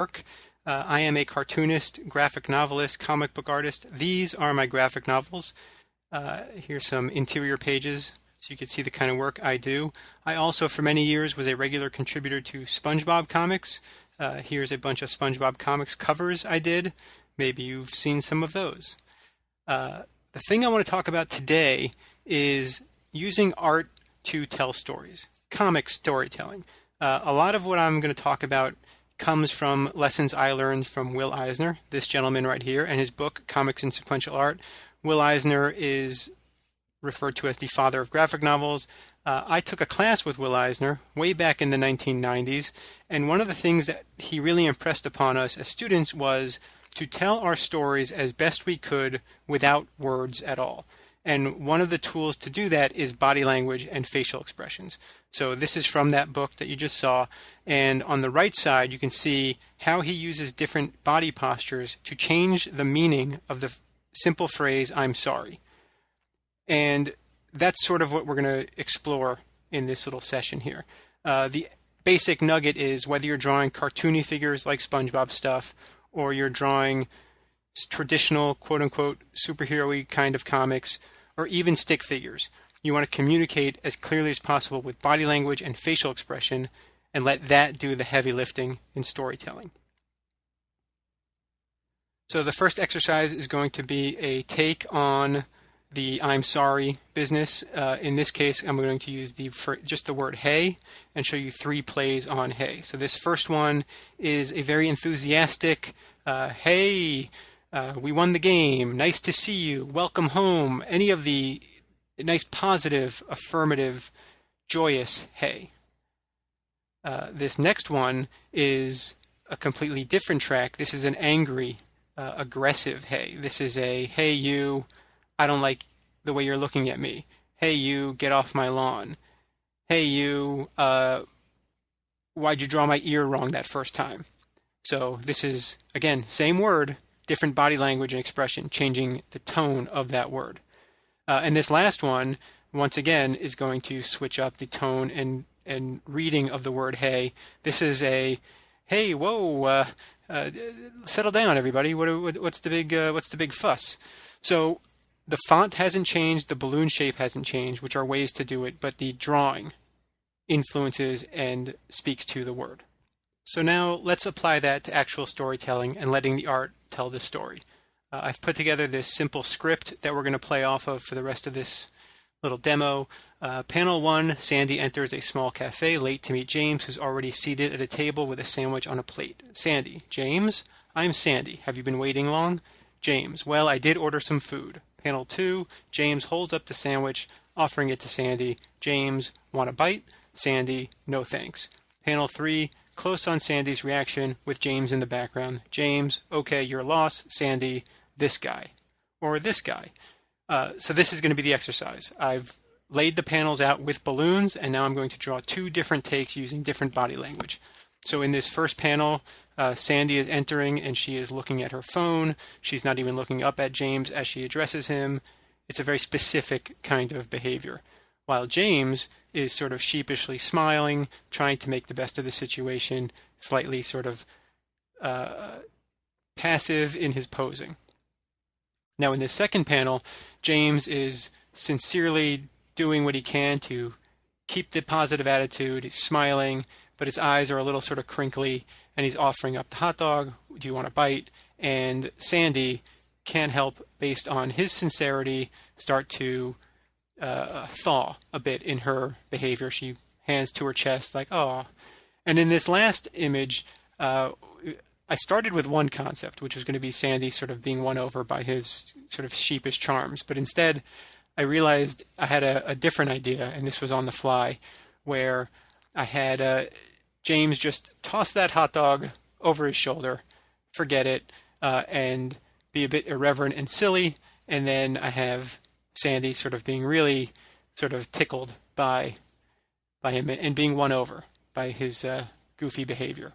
work. I am a cartoonist, graphic novelist, comic book artist. These are my graphic novels. Here's some interior pages so you can see the kind of work I do. I also, for many years, was a regular contributor to SpongeBob Comics. Here's a bunch of SpongeBob Comics covers I did. Maybe you've seen some of those. The thing I want to talk about today is using art to tell stories, comic storytelling. A lot of what I'm going to talk about comes from lessons I learned from Will Eisner, this gentleman right here, and his book, Comics and Sequential Art. Will Eisner is referred to as the father of graphic novels. I took a class with Will Eisner way back in the 1990s, and one of the things that he really impressed upon us as students was to tell our stories as best we could without words at all. And one of the tools to do that is body language and facial expressions. So this is from that book that you just saw. And on the right side, you can see how he uses different body postures to change the meaning of the simple phrase, "I'm sorry." And that's sort of what we're going to explore in this little session here. The basic nugget is whether you're drawing cartoony figures like SpongeBob stuff, or you're drawing traditional, quote-unquote, superhero-y kind of comics, or even stick figures. You want to communicate as clearly as possible with body language and facial expression, and let that do the heavy lifting in storytelling. So the first exercise is going to be a take on the "I'm sorry" business. In this case, I'm going to use just the word "hey" and show you 3 plays on "hey." So this first one is a very enthusiastic, "Hey, we won the game, nice to see you, welcome home," any of the nice positive, affirmative, joyous "hey." This next one is a completely different track. This is an angry, aggressive "hey." This is a "Hey you, I don't like the way you're looking at me. Hey you, get off my lawn. Hey you, why'd you draw my ear wrong that first time?" So this is, again, same word, different body language and expression, changing the tone of that word. And this last one, once again, is going to switch up the tone and reading of the word "hey." This is a "Hey, whoa, settle down, everybody. What's the big fuss?" So the font hasn't changed, the balloon shape hasn't changed, which are ways to do it, but the drawing influences and speaks to the word. So now let's apply that to actual storytelling and letting the art tell the story. I've put together this simple script that we're going to play off of for the rest of this little demo. Panel 1, Sandy enters a small cafe late to meet James, who's already seated at a table with a sandwich on a plate. Sandy: "James, I'm Sandy. Have you been waiting long?" James: "Well, I did order some food." Panel 2, James holds up the sandwich, offering it to Sandy. James: "Want a bite?" Sandy: "No thanks." Panel 3, close on Sandy's reaction with James in the background. James: "Okay, your loss." Sandy: "This guy." Or "This guy." So this is going to be the exercise. I've laid the panels out with balloons, and now I'm going to draw 2 different takes using different body language. So in this first panel, Sandy is entering and she is looking at her phone. She's not even looking up at James as she addresses him. It's a very specific kind of behavior. While James is sort of sheepishly smiling, trying to make the best of the situation, slightly sort of passive in his posing. Now in this second panel, James is sincerely doing what he can to keep the positive attitude. He's smiling, but his eyes are a little sort of crinkly, and he's offering up the hot dog. "Do you want a bite?" And Sandy can't help, based on his sincerity, start to thaw a bit in her behavior. She hands to her chest like, "Oh." And in this last image, I started with one concept, which was going to be Sandy sort of being won over by his sort of sheepish charms. But instead, I realized I had a different idea, and this was on the fly, where I had James just toss that hot dog over his shoulder, forget it, and be a bit irreverent and silly, and then I have Sandy sort of being really sort of tickled by him and being won over by his goofy behavior.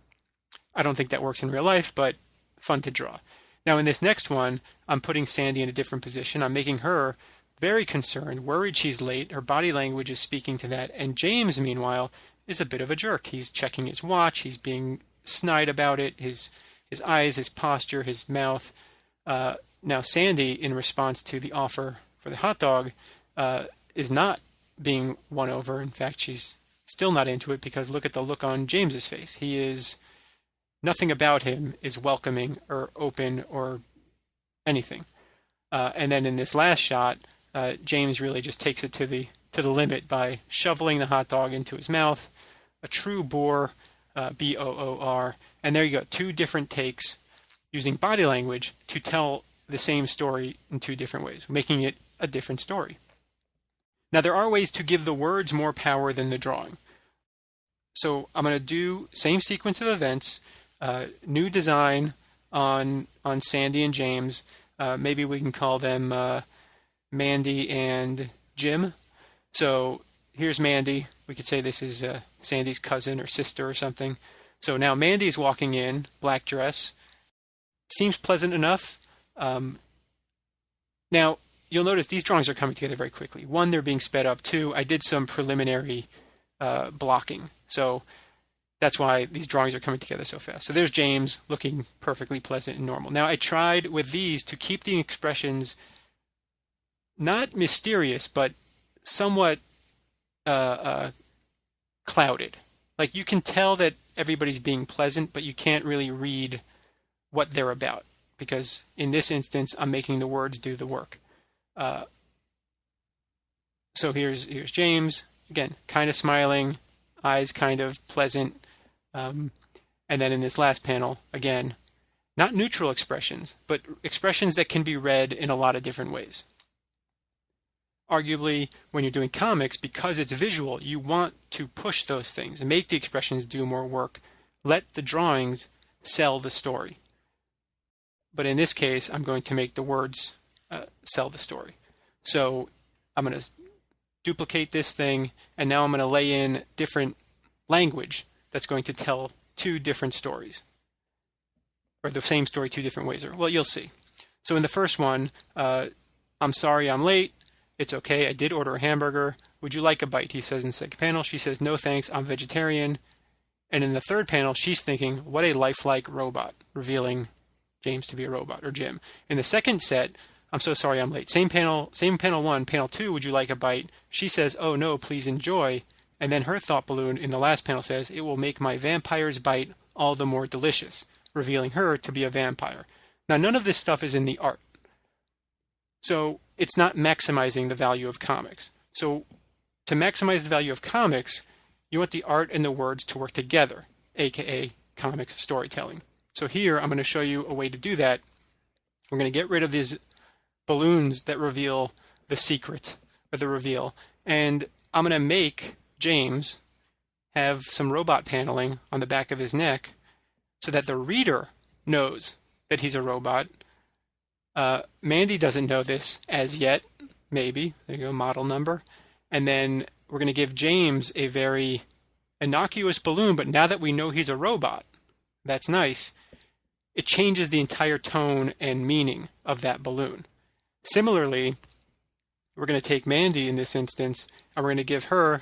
I don't think that works in real life, but fun to draw. Now in this next one, I'm putting Sandy in a different position. I'm making her very concerned, worried she's late. Her body language is speaking to that. And James, meanwhile, is a bit of a jerk. He's checking his watch. He's being snide about it, his eyes, his posture, his mouth. Now Sandy, in response to the offer for the hot dog, is not being won over. In fact, she's still not into it, because look at the look on James's face. Nothing about him is welcoming or open or anything. And then in this last shot, James really just takes it to the limit by shoveling the hot dog into his mouth. A true boor, B-O-O-R. And there you go, 2 different takes using body language to tell the same story in 2 different ways, making it a different story. Now, there are ways to give the words more power than the drawing. So I'm going to do same sequence of events, new design on Sandy and James. Maybe we can call them Mandy and Jim. So here's Mandy. We could say this is Sandy's cousin or sister or something. So now Mandy's walking in, black dress. Seems pleasant enough. Now, you'll notice these drawings are coming together very quickly. 1, they're being sped up. 2, I did some preliminary blocking. So that's why these drawings are coming together so fast. So there's James looking perfectly pleasant and normal. Now, I tried with these to keep the expressions not mysterious, but somewhat clouded. Like, you can tell that everybody's being pleasant, but you can't really read what they're about, because in this instance, I'm making the words do the work. So here's James, again, kind of smiling, eyes kind of pleasant. And then in this last panel, again, not neutral expressions, but expressions that can be read in a lot of different ways. Arguably, when you're doing comics, because it's visual, you want to push those things and make the expressions do more work. Let the drawings sell the story. But in this case, I'm going to make the words sell the story. So I'm going to duplicate this thing, and now I'm going to lay in different language that's going to tell 2 different stories. Or the same story 2 different ways. Well, you'll see. So in the first one, I'm sorry I'm late. It's okay, I did order a hamburger. Would you like a bite? He says in the second panel. She says, no thanks, I'm vegetarian. And in the third panel, she's thinking, what a lifelike robot, revealing James to be a robot, or Jim. In the second set, I'm so sorry I'm late. Same panel 1, panel 2, would you like a bite? She says, oh no, please enjoy. And then her thought balloon in the last panel says, it will make my vampire's bite all the more delicious, revealing her to be a vampire. Now, none of this stuff is in the art. So it's not maximizing the value of comics. So to maximize the value of comics, you want the art and the words to work together, A.K.A. comics storytelling. So here, I'm going to show you a way to do that. We're going to get rid of these balloons that reveal the secret, or the reveal. And I'm going to make James have some robot paneling on the back of his neck so that the reader knows that he's a robot. Mandy doesn't know this as yet, maybe. There you go, model number. And then we're going to give James a very innocuous balloon, but now that we know he's a robot, that's nice, it changes the entire tone and meaning of that balloon. Similarly, we're going to take Mandy in this instance, and we're going to give her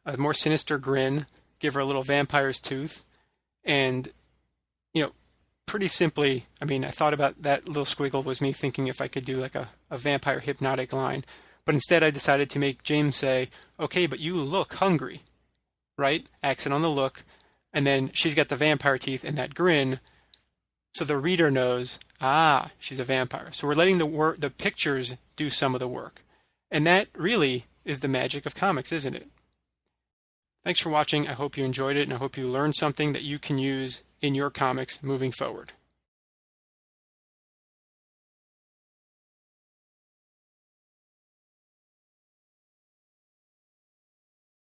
a more sinister grin, give her a little vampire's tooth, and, pretty simply, I thought about that little squiggle was me thinking if I could do like a vampire hypnotic line. But instead I decided to make James say, okay, but you look hungry, right? Accent on the look. And then she's got the vampire teeth and that grin. So the reader knows, she's a vampire. So we're letting the pictures do some of the work. And that really is the magic of comics, isn't it? Thanks for watching. I hope you enjoyed it, and I hope you learned something that you can use in your comics moving forward.